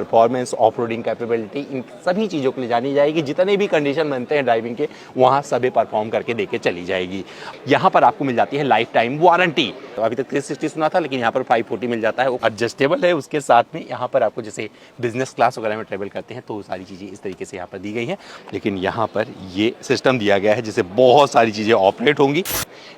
Performance, off roading capability, इन सभी चीज़ों के लिए जानी जाएगी। जितने भी कंडीशन बनते हैं ड्राइविंग के वहाँ सभी परफॉर्म करके देके चली जाएगी। यहाँ पर आपको मिल जाती है लाइफ टाइम वारंटी। तो अभी तक 360 सुना था, लेकिन यहाँ पर 540 मिल जाता है, वो एडजस्टेबल है। उसके साथ में यहाँ पर आपको जैसे बिजनेस क्लास वगैरह में ट्रेवल करते हैं तो सारी चीज़ें इस तरीके से यहाँ पर दी गई हैं। लेकिन यहाँ पर ये सिस्टम दिया गया है जिससे बहुत सारी चीज़ें ऑपरेट होंगी।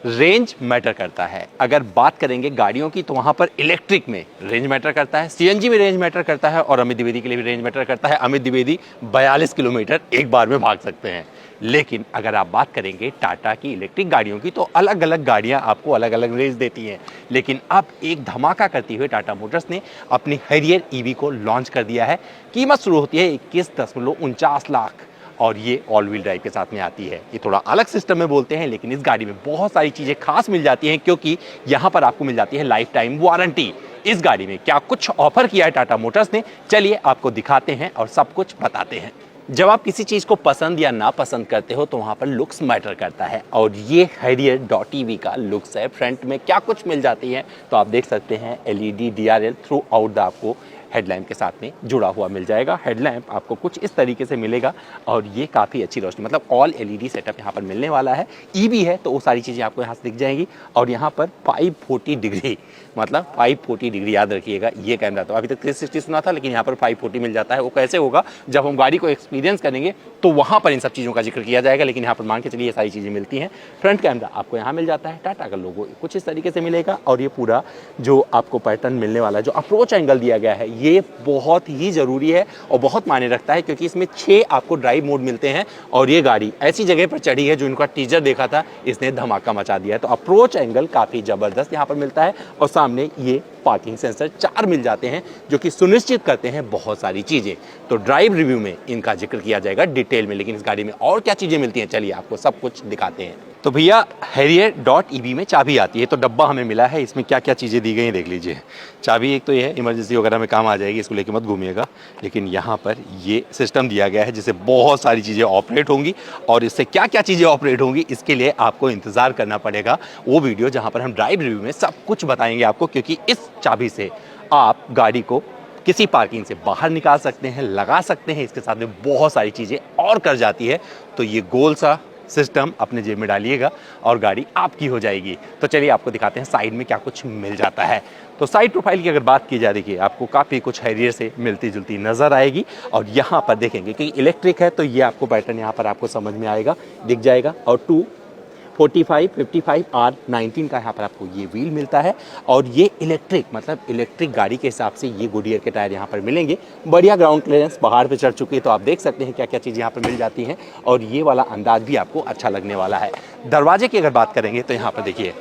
रेंज मैटर करता है। अगर बात करेंगे गाड़ियों की तो वहाँ पर इलेक्ट्रिक में रेंज मैटर करता है, सीएनजी में रेंज मैटर करता है और अमित द्विवेदी के लिए भी रेंज मैटर करता है। अमित द्विवेदी 42 किलोमीटर एक बार में भाग सकते हैं। लेकिन अगर आप बात करेंगे टाटा की इलेक्ट्रिक गाड़ियों की तो अलग अलग गाड़ियां आपको अलग अलग रेंज देती हैं। लेकिन अब एक धमाका करते हुए टाटा मोटर्स ने अपनी हैरियर ईवी को लॉन्च कर दिया है। कीमत शुरू होती है 21.49 लाख और ये ऑल व्हील ड्राइव के साथ में आती है। ये थोड़ा अलग सिस्टम में बोलते हैं, लेकिन इस गाड़ी में बहुत सारी चीज़ें खास मिल जाती हैं क्योंकि यहाँ पर आपको मिल जाती है लाइफ टाइम वारंटी। इस गाड़ी में क्या कुछ ऑफर किया है टाटा मोटर्स ने, चलिए आपको दिखाते हैं और सब कुछ बताते हैं। जब आप किसी चीज़ को पसंद या ना पसंद करते हो तो वहाँ पर लुक्स मैटर करता है और ये Harrier.ev का लुक्स है। फ्रंट में क्या कुछ मिल जाती है तो आप देख सकते हैं LED DRL through out the आपको हेडलैम्प के साथ में जुड़ा हुआ मिल जाएगा। हेडलैम्प आपको कुछ इस तरीके से मिलेगा और ये काफ़ी अच्छी रोशनी, मतलब ऑल LED सेटअप यहाँ पर मिलने वाला है। ईवी है तो वो सारी चीज़ें आपको यहाँ से दिख जाएंगी। और यहाँ पर 540 डिग्री, मतलब 540 डिग्री याद रखिएगा ये कैमरा। तो अभी तक 360 सुना था, लेकिन यहाँ पर 540 मिल जाता है। वो कैसे होगा जब हम गाड़ी को एक्सपीरियंस करेंगे तो वहाँ पर इन सब चीज़ों का जिक्र किया जाएगा। लेकिन यहाँ पर मान के चलिए ये सारी चीज़ें मिलती हैं। फ्रंट कैमरा आपको यहाँ मिल जाता है, टाटा का लोगो कुछ इस तरीके से मिलेगा और ये पूरा जो आपको पैटर्न मिलने वाला है, जो अप्रोच एंगल दिया गया है, ये बहुत ही ज़रूरी है और बहुत मायने रखता है क्योंकि इसमें 6 आपको ड्राइव मोड मिलते हैं और ये गाड़ी ऐसी जगह पर चढ़ी है जो इनका टीजर देखा था, इसने धमाका मचा दिया है। तो अप्रोच एंगल काफ़ी ज़बरदस्त यहाँ पर मिलता है और सामने ये पार्किंग सेंसर 4 मिल जाते हैं जो कि सुनिश्चित करते हैं बहुत सारी चीज़ें। तो ड्राइव रिव्यू में इनका जिक्र किया जाएगा डिटेल में, लेकिन इस गाड़ी में और क्या चीज़ें मिलती हैं चलिए आपको सब कुछ दिखाते हैं। तो भैया Harrier.ev में चाबी आती है, तो डब्बा हमें मिला है, इसमें क्या क्या चीज़ें दी गई हैं देख लीजिए। चाबी एक तो ये है, इमरजेंसी वगैरह में काम आ जाएगी, इसको लेके मत घूमिएगा। लेकिन यहाँ पर ये सिस्टम दिया गया है जिससे बहुत सारी चीज़ें ऑपरेट होंगी और इससे क्या क्या चीज़ें ऑपरेट होंगी इसके लिए आपको इंतज़ार करना पड़ेगा वो वीडियो जहाँ पर हम ड्राइव रिव्यू में सब कुछ बताएंगे आपको। क्योंकि इस चाबी से आप गाड़ी को किसी पार्किंग से बाहर निकाल सकते हैं, लगा सकते हैं, इसके साथ में बहुत सारी चीज़ें और कर जाती है। तो ये गोल सा सिस्टम अपने जेब में डालिएगा और गाड़ी आपकी हो जाएगी। तो चलिए आपको दिखाते हैं साइड में क्या कुछ मिल जाता है। तो साइड प्रोफाइल की अगर बात की जाए, देखिए आपको काफ़ी कुछ हैरियर से मिलती जुलती नज़र आएगी। और यहाँ पर देखेंगे कि इलेक्ट्रिक है तो ये आपको पैटर्न यहाँ पर आपको समझ में आएगा, दिख जाएगा। और 245, 55 R19 का यहाँ पर आपको ये व्हील मिलता है और ये इलेक्ट्रिक, मतलब इलेक्ट्रिक गाड़ी के हिसाब से ये गुडियर के टायर यहाँ पर मिलेंगे। बढ़िया ग्राउंड क्लियरेंस, पहाड़ पे चढ़ चुकी है तो आप देख सकते हैं क्या क्या चीज़ यहाँ पर मिल जाती हैं और ये वाला अंदाज भी आपको अच्छा लगने वाला है। दरवाजे की अगर बात करेंगे तो यहाँ पर देखिए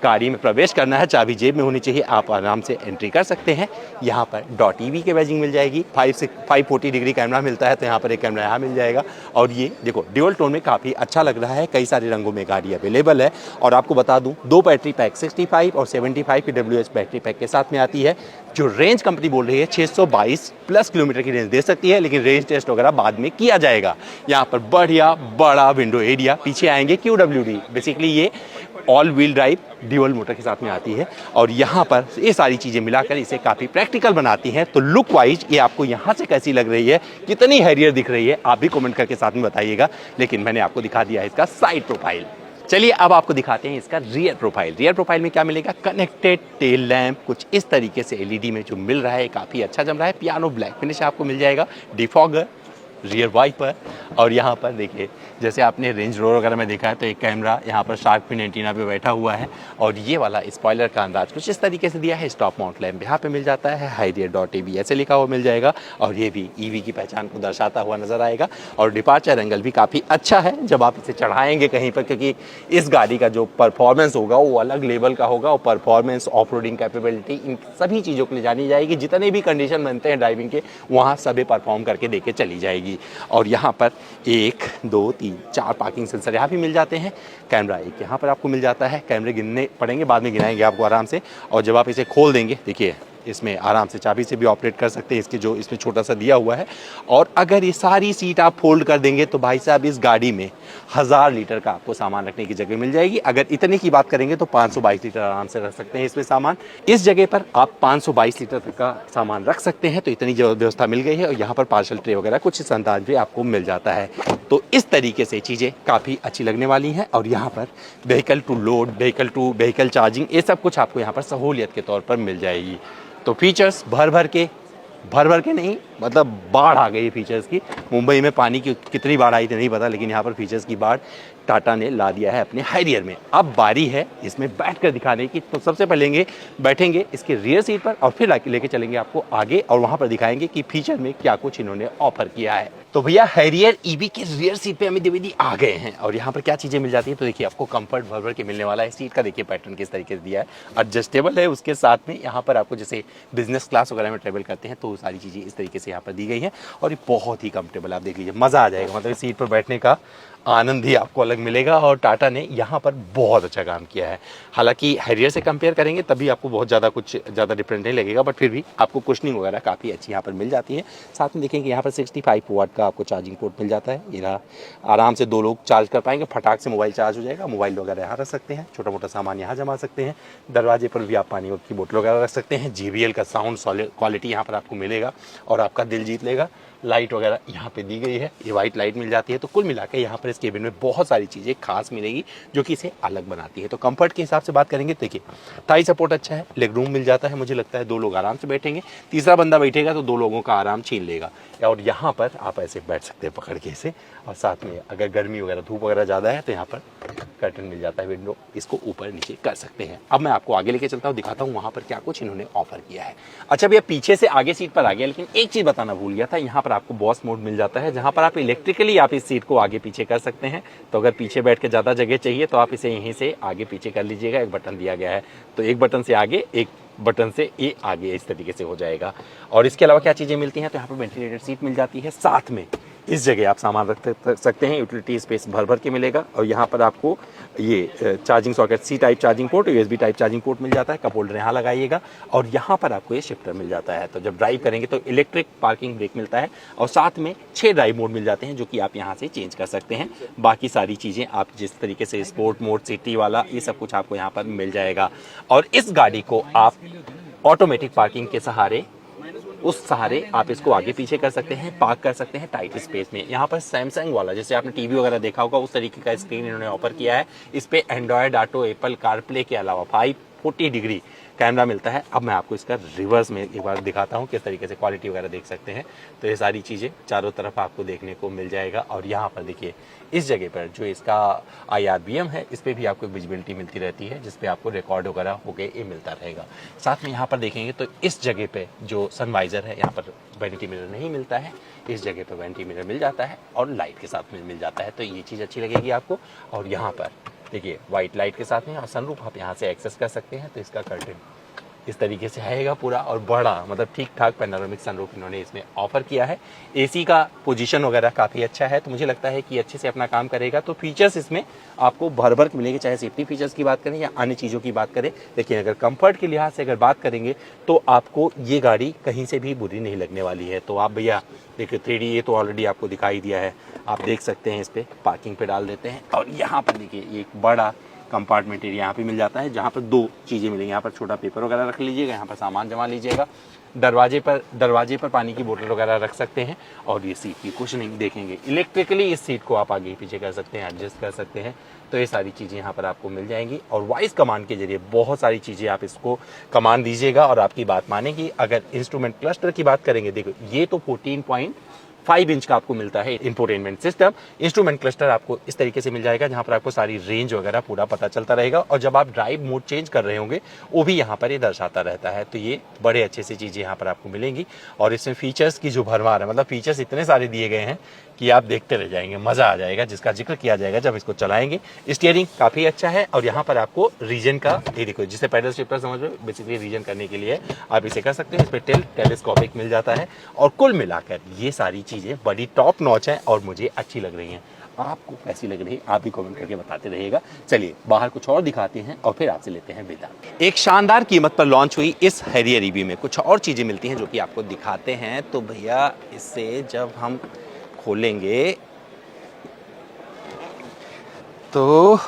गाड़ी में प्रवेश करना है, चाबी जेब में होनी चाहिए, आप आराम से एंट्री कर सकते हैं। यहाँ पर .ev के बैजिंग मिल जाएगी। 540 डिग्री कैमरा मिलता है तो यहाँ पर एक कैमरा यहाँ मिल जाएगा। और ये देखो ड्यूअल टोन में काफ़ी अच्छा लग रहा है, कई सारे रंगों में गाड़ी अवेलेबल है। और आपको बता दूँ 2 बैटरी पैक 65 और 75 की WH बैटरी पैक के साथ में आती है। जो रेंज कंपनी बोल रही है 622 प्लस किलोमीटर की रेंज दे सकती है, लेकिन रेंज टेस्ट वगैरह बाद में किया जाएगा। यहाँ पर बढ़िया बड़ा विंडो एरिया, पीछे आएंगे QWD, बेसिकली ये all wheel drive dual motor के साथ में आती है और यहाँ पर ये सारी चीज़ें मिलाकर इसे काफ़ी प्रैक्टिकल बनाती हैं। तो लुक वाइज ये आपको यहाँ से कैसी लग रही है, कितनी हैरियर दिख रही है, आप भी कमेंट करके साथ में बताइएगा। लेकिन मैंने आपको दिखा दिया है इसका साइड प्रोफाइल। चलिए अब आपको दिखाते हैं इसका रियर प्रोफाइल। रियर प्रोफाइल में क्या मिलेगा, कनेक्टेड टेल लैंप कुछ इस तरीके से LED में जो मिल रहा है काफ़ी अच्छा जम रहा है। पियानो ब्लैक फिनिश आपको मिल जाएगा, डिफॉगर, रियर वाइपर और यहाँ पर देखिए जैसे आपने रेंज रोवर वगैरह में देखा है तो एक कैमरा यहाँ पर शार्क फिन एंटीना पे बैठा हुआ है। और ये वाला स्पॉइलर का अंदाज कुछ इस तरीके से दिया है। स्टॉप माउंट लैंप यहाँ पे मिल जाता है, Harrier.ev ऐसे लिखा हुआ मिल जाएगा और ये भी EV की पहचान को दर्शाता हुआ नजर आएगा। और डिपार्चर एंगल भी काफ़ी अच्छा है जब आप इसे चढ़ाएंगे कहीं पर, क्योंकि इस गाड़ी का जो परफॉर्मेंस होगा वो अलग लेवल का होगा और परफॉर्मेंस, ऑफ रोडिंग कैपेबिलिटी, इन सभी चीज़ों के लिए जानी जाएगी। जितने भी कंडीशन बनते हैं ड्राइविंग के वहाँ सभी परफॉर्म करके देके चली जाएगी। और यहाँ पर 1, 2, 3, 4 पार्किंग सेंसर यहाँ भी मिल जाते हैं। कैमरा एक यहाँ पर आपको मिल जाता है, कैमरे गिनने पड़ेंगे बाद में, गिनाएंगे आपको आराम से। और जब आप इसे खोल देंगे देखिए इसमें आराम से चाबी से भी ऑपरेट कर सकते हैं, इसके जो इसमें छोटा सा दिया हुआ है। और अगर ये सारी सीट आप फोल्ड कर देंगे तो भाई साहब इस गाड़ी में 1000 लीटर का आपको सामान रखने की जगह मिल जाएगी। अगर इतने की बात करेंगे तो 522 लीटर आराम से रख सकते हैं इसमें सामान। इस जगह पर आप 522 लीटर तक का सामान रख सकते हैं, तो इतनी जो व्यवस्था मिल गई है। और यहाँ पर पार्सल ट्रे वगैरह कुछ इस अंदाज भी आपको मिल जाता है। तो इस तरीके से चीज़ें काफ़ी अच्छी लगने वाली हैं। और यहाँ पर vehicle to load, vehicle to vehicle charging, ये सब कुछ आपको यहाँ पर सहूलियत के तौर पर मिल जाएगी। तो फीचर्स भर भर के नहीं, मतलब बाढ़ आ गई फीचर्स की। मुंबई में पानी की कितनी बाढ़ आई थी नहीं पता, लेकिन यहाँ पर फीचर्स की बाढ़ टाटा ने ला दिया है अपने हाइरियर में। अब बारी है इसमें बैठकर दिखाने की। तो सबसे पहले बैठेंगे इसके रियर सीट पर और फिर लेके चलेंगे आपको आगे, और वहाँ पर दिखाएंगे कि फीचर में क्या कुछ इन्होंने ऑफर किया है। तो भैया हैरियर ईवी के रियर सीट पे हमें द्विवेदी आ गए हैं, और यहाँ पर क्या चीज़ें मिल जाती है। तो देखिए आपको कंफर्ट भर के मिलने वाला है। सीट का देखिए पैटर्न किस तरीके से दिया है, एडजस्टेबल है। उसके साथ में यहाँ पर आपको जैसे बिजनेस क्लास वगैरह में ट्रेवल करते हैं तो सारी चीज़ें इस तरीके से यहाँ पर दी गई हैं। और ये बहुत ही कंफर्टेबल, आप देख लीजिए, मज़ा आ जाएगा। मतलब सीट पर बैठने का आनंद ही आपको अलग मिलेगा। और टाटा ने यहाँ पर बहुत अच्छा काम किया है। हालांकि हैरियर से कंपेयर करेंगे तभी आपको बहुत ज़्यादा डिफरेंट नहीं लगेगा, बट फिर भी आपको कुशनिंग वगैरह काफ़ी अच्छी यहाँ पर मिल जाती है। साथ में देखेंगे यहाँ पर 65 वाट का आपको चार्जिंग पोर्ट मिल जाता है। ये रहा, आराम से 2 लोग चार्ज कर पाएंगे, फटाक से मोबाइल चार्ज हो जाएगा। मोबाइल वगैरह यहाँ रख सकते हैं, छोटा मोटा सामान यहाँ जमा सकते हैं। दरवाजे पर भी आप पानी की बोतल वगैरह रख सकते हैं। JBL का साउंड क्वालिटी यहाँ पर आपको मिलेगा और आपका दिल जीत लेगा। लाइट वगैरह यहाँ पे दी गई है, ये वाइट लाइट मिल जाती है। तो कुल मिलाकर यहाँ पर इस केबिन में बहुत सारी चीज़ें खास मिलेगी जो कि इसे अलग बनाती है। तो कंफर्ट के हिसाब से बात करेंगे, देखिए थाई सपोर्ट अच्छा है, लेग रूम मिल जाता है। मुझे लगता है 2 लोग आराम से बैठेंगे, तीसरा बंदा बैठेगा तो 2 लोगों का आराम छीन लेगा। और यहाँ पर आप ऐसे बैठ सकते हैं पकड़ के इसे। और साथ में अगर गर्मी वगैरह धूप वगैरह ज़्यादा है तो यहाँ पर कर्टन मिल जाता है, विंडो, इसको ऊपर नीचे कर सकते हैं। अब मैं आपको आगे लेके चलता हूँ, दिखाता हूँ वहाँ पर क्या कुछ इन्होंने ऑफर किया है। अच्छा भैया, पीछे से आगे सीट पर आ गया, लेकिन एक चीज़ बताना भूल गया था। यहाँ पर आपको बॉस मोड मिल जाता है, जहाँ पर आप इलेक्ट्रिकली आप इस सीट को आगे पीछे कर सकते हैं। तो अगर पीछे बैठ के ज़्यादा जगह चाहिए तो आप इसे यहीं से आगे पीछे कर लीजिएगा। एक बटन दिया गया है, तो एक बटन से आगे, एक बटन से ये आगे, इस तरीके से हो जाएगा। और इसके अलावा क्या चीज़ें मिलती हैं, तो यहाँ पर वेंटिलेटेड सीट मिल जाती है। साथ में इस जगह आप सामान रख सकते हैं, यूटिलिटी स्पेस भर के मिलेगा। और यहाँ पर आपको ये charging socket, C type charging port, USB type charging port मिल जाता है। कप होल्डर यहाँ लगाइएगा। और यहाँ पर आपको ये शिफ्टर मिल जाता है, तो जब ड्राइव करेंगे तो इलेक्ट्रिक पार्किंग ब्रेक मिलता है। और साथ में 6 ड्राइव मोड मिल जाते हैं जो कि आप यहाँ से चेंज कर सकते हैं। बाकी सारी चीज़ें आप जिस तरीके से स्पोर्ट मोड, सिटी वाला, ये सब कुछ आपको यहाँ पर मिल जाएगा। और इस गाड़ी को आप ऑटोमेटिक पार्किंग के सहारे आप इसको आगे पीछे कर सकते हैं, पार्क कर सकते हैं टाइट स्पेस में। यहाँ पर सैमसंग वाला, जैसे आपने टीवी वगैरह देखा होगा, उस तरीके का स्क्रीन इन्होंने ऑफर किया है। इस पे एंड्रॉयड ऑटो, एप्पल कारप्ले के अलावा 540 डिग्री कैमरा मिलता है। अब मैं आपको इसका रिवर्स में एक बार दिखाता हूँ, किस तरीके से क्वालिटी वगैरह देख सकते हैं। तो ये सारी चीज़ें चारों तरफ आपको देखने को मिल जाएगा। और यहाँ पर देखिए इस जगह पर जो इसका IRBM है, इस पर भी आपको विजिबिलिटी मिलती रहती है, जिस पे आपको रिकॉर्ड वगैरह होके ये मिलता रहेगा। साथ में यहाँ पर देखेंगे तो इस जगह पे जो सनवाइजर है, यहाँ पर वैनिटी मिरर नहीं मिलता है, इस जगह पर वैनिटी मिरर मिल जाता है और लाइट के साथ में मिल जाता है। तो ये चीज़ अच्छी लगेगी आपको। और यहाँ पर देखिए वाइट लाइट के साथ में, और सनरूफ आप यहाँ से एक्सेस कर सकते हैं। तो इसका कर्टन इस तरीके से आएगा पूरा, और बड़ा, मतलब ठीक ठाक पैनोरामिक सनरूफ इन्होंने इसमें ऑफर किया है। AC का पोजीशन वगैरह काफ़ी अच्छा है, तो मुझे लगता है कि अच्छे से अपना काम करेगा। तो फीचर्स इसमें आपको भर के मिलेंगे, चाहे सेफ्टी फीचर्स की बात करें या अन्य चीज़ों की बात करें। लेकिन अगर कंफर्ट के लिहाज से अगर बात करेंगे तो आपको ये गाड़ी कहीं से भी बुरी नहीं लगने वाली है। तो आप भैया देखिए 3D ये तो ऑलरेडी आपको दिखाई दिया है, आप देख सकते हैं। इस पर पार्किंग पे डाल देते हैं, और यहाँ पर देखिए एक बड़ा कंपार्टमेंट एरिया यहाँ पे मिल जाता है, जहाँ पर 2 चीज़ें मिलेंगी। यहाँ पर छोटा पेपर वगैरह रख लीजिएगा, यहाँ पर सामान जमा लीजिएगा। दरवाजे पर पानी की बोतल वगैरह रख सकते हैं। और ये सीट की कुछ नहीं देखेंगे, इलेक्ट्रिकली इस सीट को आप आगे पीछे कर सकते हैं, एडजस्ट कर सकते हैं। तो ये सारी चीज़ें यहाँ पर आपको मिल जाएंगी। और वॉइस कमांड के जरिए बहुत सारी चीज़ें आप इसको कमांड दीजिएगा और आपकी बात मानेगी। अगर इंस्ट्रूमेंट क्लस्टर की बात करेंगे, देखो ये तो 14.5 इंच का आपको मिलता है इंफोटेनमेंट सिस्टम। इंस्ट्रूमेंट क्लस्टर आपको इस तरीके से मिल जाएगा, जहां पर आपको सारी रेंज वगैरह पूरा पता चलता रहेगा। और जब आप ड्राइव मोड चेंज कर रहे होंगे वो भी यहाँ पर ये दर्शाता रहता है। तो ये बड़े अच्छे से चीज़ें यहाँ पर आपको मिलेंगी। और इसमें फीचर्स की जो भरमार है, मतलब फीचर्स इतने सारे दिए गए हैं कि आप देखते रह जाएंगे, मज़ा आ जाएगा, जिसका जिक्र किया जाएगा जब इसको चलाएंगे। स्टीयरिंग काफ़ी अच्छा है। और यहाँ पर आपको रीजन का, ये देखो जिसे पैडल शिफ्टर समझ लो, बेसिकली रीजन करने के लिए आप इसे कर सकते हैं। इस पर टेलीस्कोपिक मिल जाता है। और कुल मिलाकर ये सारी चीज़ें बड़ी टॉप नॉच हैं और मुझे अच्छी लग रही हैं। आपको कैसी लग रही है आप भी कमेंट करके बताते रहिएगा। चलिए बाहर कुछ और दिखाते हैं और फिर आपसे लेते हैं विदा। एक शानदार कीमत पर लॉन्च हुई इस हैरियर ईवी में कुछ और चीज़ें मिलती हैं जो कि आपको दिखाते हैं। तो भैया इसे जब हम खोलेंगे तो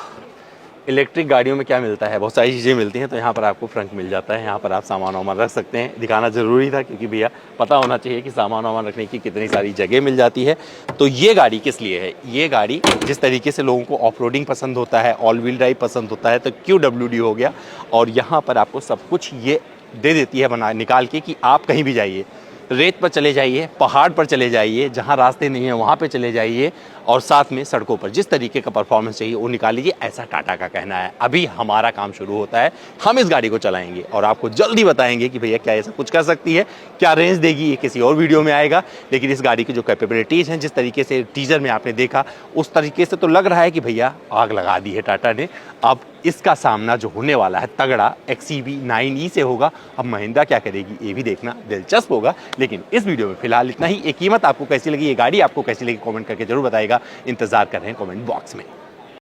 इलेक्ट्रिक गाड़ियों में क्या मिलता है, बहुत सारी चीज़ें मिलती हैं। तो यहाँ पर आपको फ्रंट मिल जाता है, यहाँ पर आप सामान वामान रख सकते हैं। दिखाना ज़रूरी था क्योंकि भैया पता होना चाहिए कि सामान वामान रखने की कितनी सारी जगह मिल जाती है। तो ये गाड़ी किस लिए है, ये गाड़ी जिस तरीके से लोगों को ऑफ रोडिंग पसंद होता है, ऑल व्हील ड्राइव पसंद होता है, तो QWD हो गया। और यहाँ पर आपको सब कुछ ये दे देती है बना निकाल के कि आप कहीं भी जाइए, रेत पर चले जाइए, पहाड़ पर चले जाइए, जहाँ रास्ते नहीं है वहाँ पे चले जाइए, और साथ में सड़कों पर जिस तरीके का परफॉर्मेंस चाहिए वो निकाल लीजिए, ऐसा टाटा का कहना है। अभी हमारा काम शुरू होता है, हम इस गाड़ी को चलाएंगे और आपको जल्दी बताएंगे कि भैया क्या ऐसा कुछ कर सकती है, क्या रेंज देगी, ये किसी और वीडियो में आएगा। लेकिन इस गाड़ी की जो कैपेबिलिटीज़ हैं, जिस तरीके से टीजर में आपने देखा, उस तरीके से तो लग रहा है कि भैया आग लगा दी है टाटा ने। अब इसका सामना जो होने वाला है तगड़ा XEV 9e से होगा। अब महिंद्रा क्या करेगी ये भी देखना दिलचस्प होगा। लेकिन इस वीडियो में फिलहाल इतना ही। एक कीमत आपको कैसी लगी, ये गाड़ी आपको कैसी लगी, कमेंट करके जरूर बताइएगा। इंतजार कर रहे हैं कमेंट बॉक्स में।